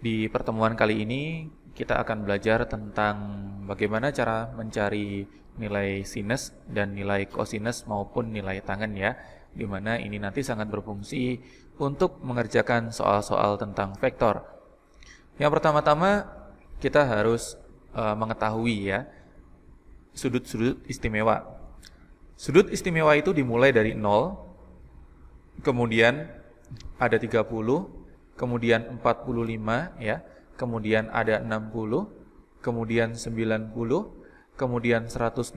Di pertemuan kali ini kita akan belajar tentang bagaimana cara mencari nilai sinus dan nilai kosinus maupun nilai tangen ya, di mana ini nanti sangat berfungsi untuk mengerjakan soal-soal tentang vektor. Yang pertama-tama kita harus mengetahui ya sudut-sudut istimewa. Sudut istimewa itu dimulai dari 0, kemudian ada 30, kemudian 45 ya, kemudian ada 60, kemudian 90, kemudian 120,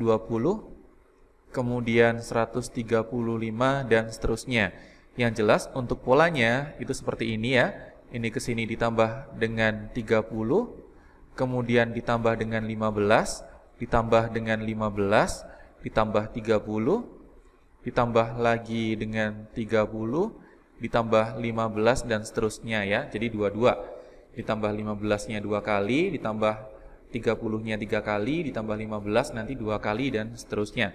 kemudian 135 dan seterusnya. Yang jelas untuk polanya itu seperti ini ya. Ini ke sini ditambah dengan 30, kemudian ditambah dengan 15, ditambah dengan 15, ditambah 30, ditambah lagi dengan 30, ditambah 15 dan seterusnya ya. Jadi 22. Ditambah 15-nya 2 kali, ditambah 30-nya 3 kali, ditambah 15 nanti 2 kali dan seterusnya.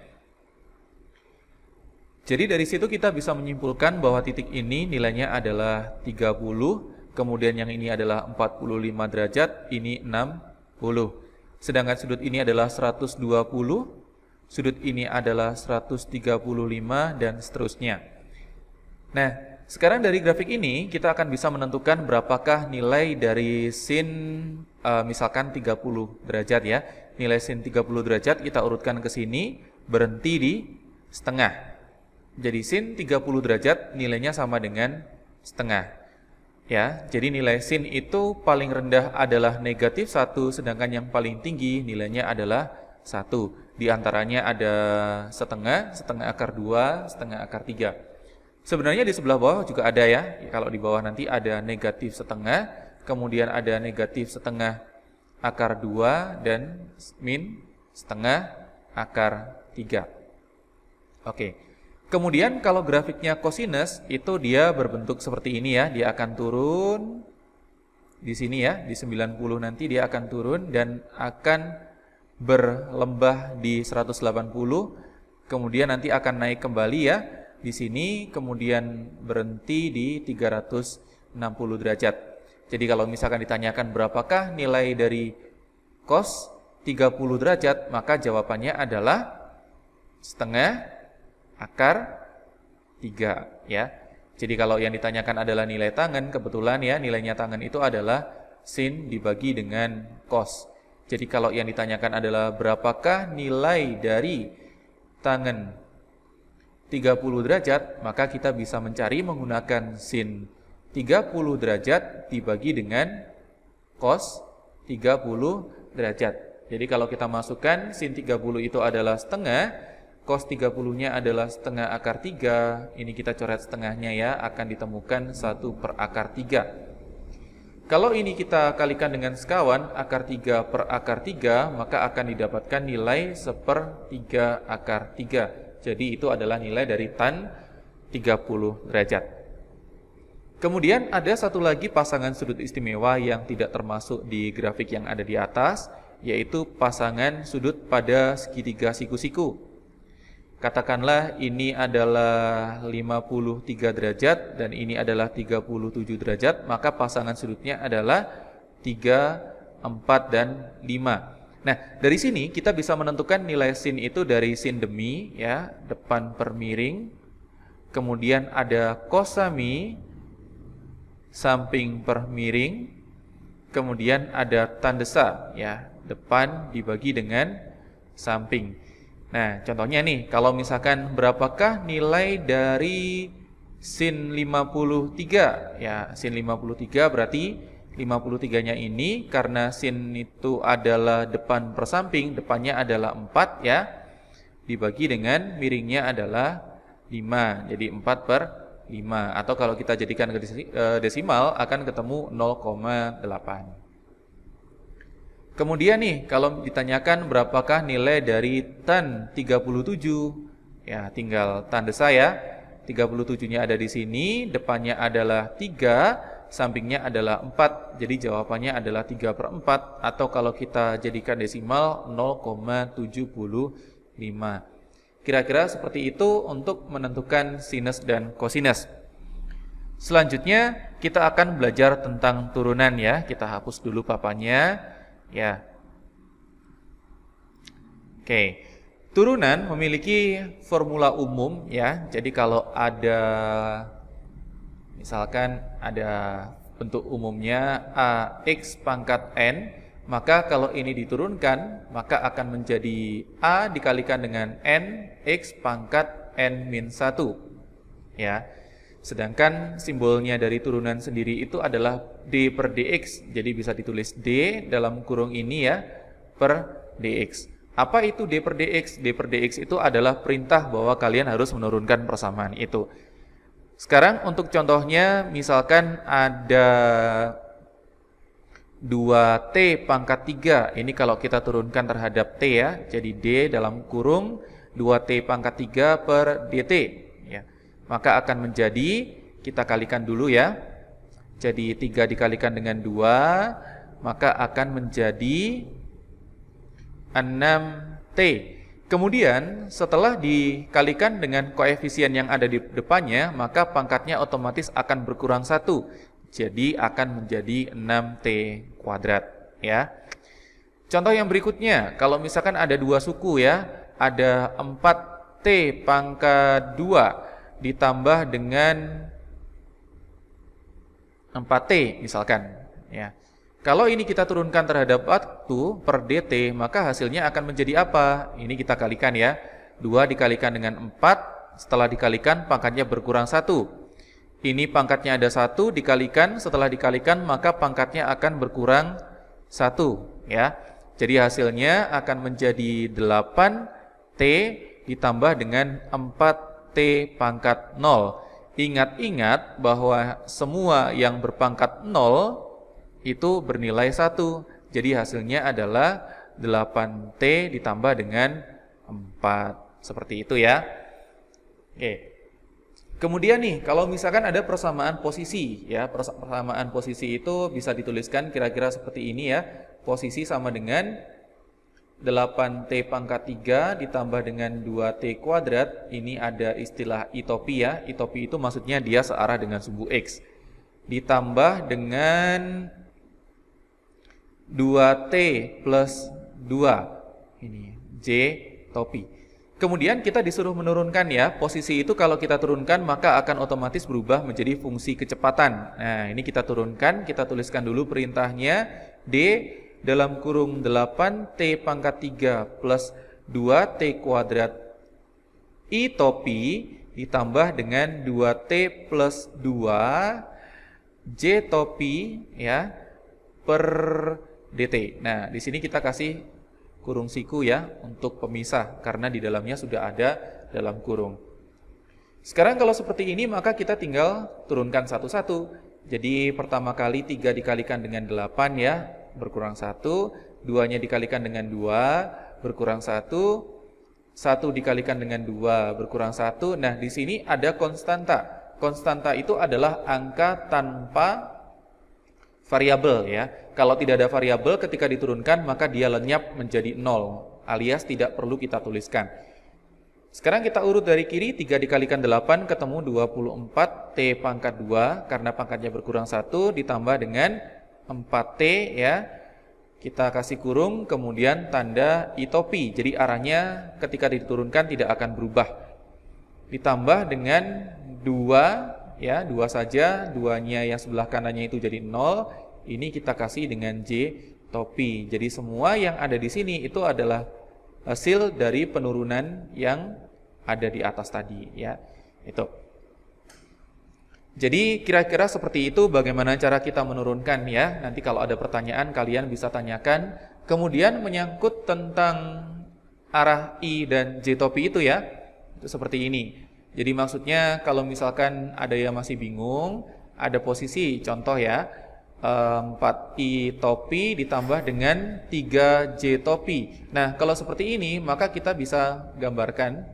Jadi dari situ kita bisa menyimpulkan bahwa titik ini nilainya adalah 30, kemudian yang ini adalah 45 derajat, ini 60. Sedangkan sudut ini adalah 120, sudut ini adalah 135 dan seterusnya. Nah, sekarang dari grafik ini kita akan bisa menentukan berapakah nilai dari sin misalkan 30 derajat ya. Nilai sin 30 derajat kita urutkan ke sini, berhenti di setengah. Jadi sin 30 derajat nilainya sama dengan setengah. Ya, jadi nilai sin itu paling rendah adalah negatif 1, sedangkan yang paling tinggi nilainya adalah 1. Di antaranya ada setengah, setengah akar 2, setengah akar 3. Sebenarnya di sebelah bawah juga ada ya. Kalau di bawah nanti ada negatif setengah, kemudian ada negatif setengah akar 2 dan min setengah akar 3. Oke. Kemudian kalau grafiknya kosinus itu dia berbentuk seperti ini ya. Dia akan turun di sini ya, di 90 nanti dia akan turun dan akan berlembah di 180. Kemudian nanti akan naik kembali ya. Di sini kemudian berhenti di 360 derajat. Jadi kalau misalkan ditanyakan berapakah nilai dari cos 30 derajat, maka jawabannya adalah setengah akar 3 ya. Jadi kalau yang ditanyakan adalah nilai tangen, kebetulan ya nilainya tangen itu adalah sin dibagi dengan cos. Jadi kalau yang ditanyakan adalah berapakah nilai dari tangen 30 derajat, maka kita bisa mencari menggunakan sin 30 derajat dibagi dengan cos 30 derajat. Jadi kalau kita masukkan sin 30 itu adalah setengah, cos 30-nya adalah setengah akar 3, ini kita coret setengahnya ya, akan ditemukan 1 per akar 3. Kalau ini kita kalikan dengan sekawan, akar 3 per akar 3, maka akan didapatkan nilai 1/3 akar 3. Jadi itu adalah nilai dari tan 30 derajat. Kemudian ada satu lagi pasangan sudut istimewa yang tidak termasuk di grafik yang ada di atas, yaitu pasangan sudut pada segitiga siku-siku. Katakanlah ini adalah 53 derajat dan ini adalah 37 derajat, maka pasangan sudutnya adalah 3, 4, dan 5. Nah, dari sini kita bisa menentukan nilai sin itu dari sin demi ya, depan per miring. Kemudian ada kosami samping per miring. Kemudian ada tandesa ya, depan dibagi dengan samping. Nah, contohnya nih, kalau misalkan berapakah nilai dari sin 53 ya, sin 53 berarti 53-nya ini karena sin itu adalah depan per samping, depannya adalah 4 ya, dibagi dengan miringnya adalah 5, jadi 4 per 5. Atau kalau kita jadikan ke desimal akan ketemu 0,8. Kemudian nih, kalau ditanyakan berapakah nilai dari tan 37, ya tinggal tanda saya, 37-nya ada di sini, depannya adalah 3, sampingnya adalah 4, jadi jawabannya adalah 3 per 4, atau kalau kita jadikan desimal 0,75. Kira-kira seperti itu untuk menentukan sinus dan kosinus. Selanjutnya kita akan belajar tentang turunan ya. Kita hapus dulu papannya ya. Oke. Turunan memiliki formula umum ya. Jadi kalau ada misalkan ada bentuk umumnya AX pangkat N, maka kalau ini diturunkan maka akan menjadi A dikalikan dengan N X pangkat N-1 ya. Sedangkan simbolnya dari turunan sendiri itu adalah D per DX. Jadi bisa ditulis D dalam kurung ini ya, per DX. Apa itu D per DX? D per DX itu adalah perintah bahwa kalian harus menurunkan persamaan itu. Sekarang untuk contohnya, misalkan ada 2T pangkat 3. Ini kalau kita turunkan terhadap T ya. Jadi D dalam kurung 2T pangkat 3 per DT. Ya. Maka akan menjadi, kita kalikan dulu ya. Jadi 3 dikalikan dengan 2, maka akan menjadi 6T. Kemudian setelah dikalikan dengan koefisien yang ada di depannya, maka pangkatnya otomatis akan berkurang 1. Jadi akan menjadi 6T kuadrat ya. Contoh yang berikutnya, kalau misalkan ada 2 suku ya, ada 4T pangkat 2 ditambah dengan 4T misalkan ya. Kalau ini kita turunkan terhadap waktu per DT, maka hasilnya akan menjadi apa? Ini kita kalikan ya. 2 dikalikan dengan 4, setelah dikalikan pangkatnya berkurang 1. Ini pangkatnya ada 1, dikalikan, setelah dikalikan maka pangkatnya akan berkurang 1 ya. Jadi hasilnya akan menjadi 8T ditambah dengan 4T pangkat 0. Ingat-ingat bahwa semua yang berpangkat 0 itu bernilai 1. Jadi hasilnya adalah 8T ditambah dengan 4. Seperti itu ya. Oke. Kemudian nih, kalau misalkan ada persamaan posisi ya, persamaan posisi itu bisa dituliskan kira-kira seperti ini ya. Posisi sama dengan 8T pangkat 3 ditambah dengan 2T kuadrat. Ini ada istilah itopi ya. Itopi itu maksudnya dia searah dengan sumbu X. Ditambah dengan 2T plus 2. Ini J topi. Kemudian kita disuruh menurunkan ya. Posisi itu kalau kita turunkan maka akan otomatis berubah menjadi fungsi kecepatan. Nah, ini kita turunkan, kita tuliskan dulu perintahnya. D dalam kurung 8T pangkat 3 plus 2T kuadrat I topi ditambah dengan 2T plus 2 J topi ya per DT. Nah, di sini kita kasih kurung siku ya untuk pemisah karena di dalamnya sudah ada dalam kurung. Sekarang kalau seperti ini maka kita tinggal turunkan satu-satu. Jadi pertama kali 3 dikalikan dengan 8 ya, berkurang 1. 2-nya dikalikan dengan 2, berkurang 1. 1 dikalikan dengan 2, berkurang 1. Nah, di sini ada konstanta. Konstanta itu adalah angka tanpa variabel ya. Kalau tidak ada variabel ketika diturunkan maka dia lenyap menjadi 0 alias tidak perlu kita tuliskan. Sekarang kita urut dari kiri, 3 dikalikan 8 ketemu 24T pangkat 2 karena pangkatnya berkurang 1 ditambah dengan 4T ya. Kita kasih kurung kemudian tanda itopi. Jadi arahnya ketika diturunkan tidak akan berubah. Ditambah dengan 2 ya, 2 saja, 2-nya yang sebelah kanannya itu jadi 0. Ini kita kasih dengan J topi. Jadi semua yang ada di sini itu adalah hasil dari penurunan yang ada di atas tadi ya. Itu. Jadi kira-kira seperti itu bagaimana cara kita menurunkan ya. Nanti kalau ada pertanyaan kalian bisa tanyakan. Kemudian menyangkut tentang arah I dan J topi itu ya. Itu seperti ini. Jadi maksudnya kalau misalkan ada yang masih bingung, ada posisi contoh ya. 4I topi ditambah dengan 3J topi. Nah, kalau seperti ini maka kita bisa gambarkan.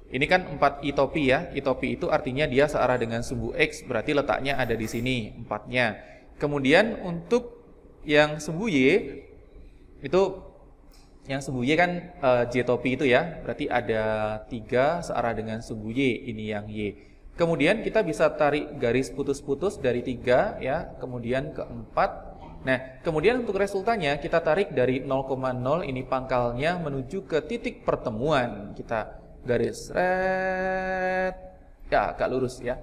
Ini kan 4I topi ya. I topi itu artinya dia searah dengan sumbu X, berarti letaknya ada di sini 4-nya. Kemudian untuk yang sumbu Y itu yang sumbu Y kan J topi itu ya. Berarti ada 3 searah dengan sumbu Y, ini yang Y. Kemudian kita bisa tarik garis putus-putus dari 3 ya, kemudian ke 4. Nah, kemudian untuk resultannya kita tarik dari 0,0 ini pangkalnya menuju ke titik pertemuan. Kita garis red, ya agak lurus ya.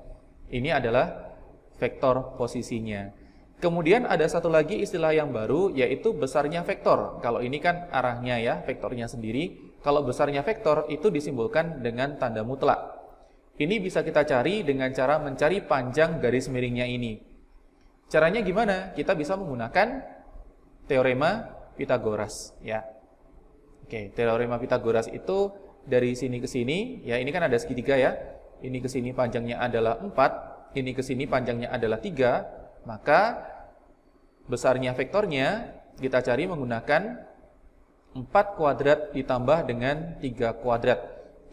Ini adalah vektor posisinya. Kemudian ada satu lagi istilah yang baru, yaitu besarnya vektor. Kalau ini kan arahnya ya, vektornya sendiri. Kalau besarnya vektor itu disimbolkan dengan tanda mutlak. Ini bisa kita cari dengan cara mencari panjang garis miringnya ini. Caranya gimana? Kita bisa menggunakan teorema Pythagoras ya. Oke, teorema Pythagoras itu dari sini ke sini, ya ini kan ada segitiga ya. Ini ke sini panjangnya adalah 4, ini ke sini panjangnya adalah 3, maka besarnya vektornya kita cari menggunakan 4 kuadrat ditambah dengan 3 kuadrat.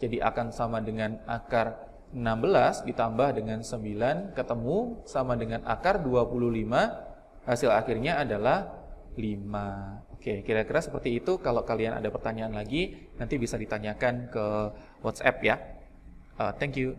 Jadi akan sama dengan akar 16 ditambah dengan 9 ketemu sama dengan akar 25, hasil akhirnya adalah 5. Oke, kira-kira seperti itu. Kalau kalian ada pertanyaan lagi, nanti bisa ditanyakan ke WhatsApp ya. Thank you.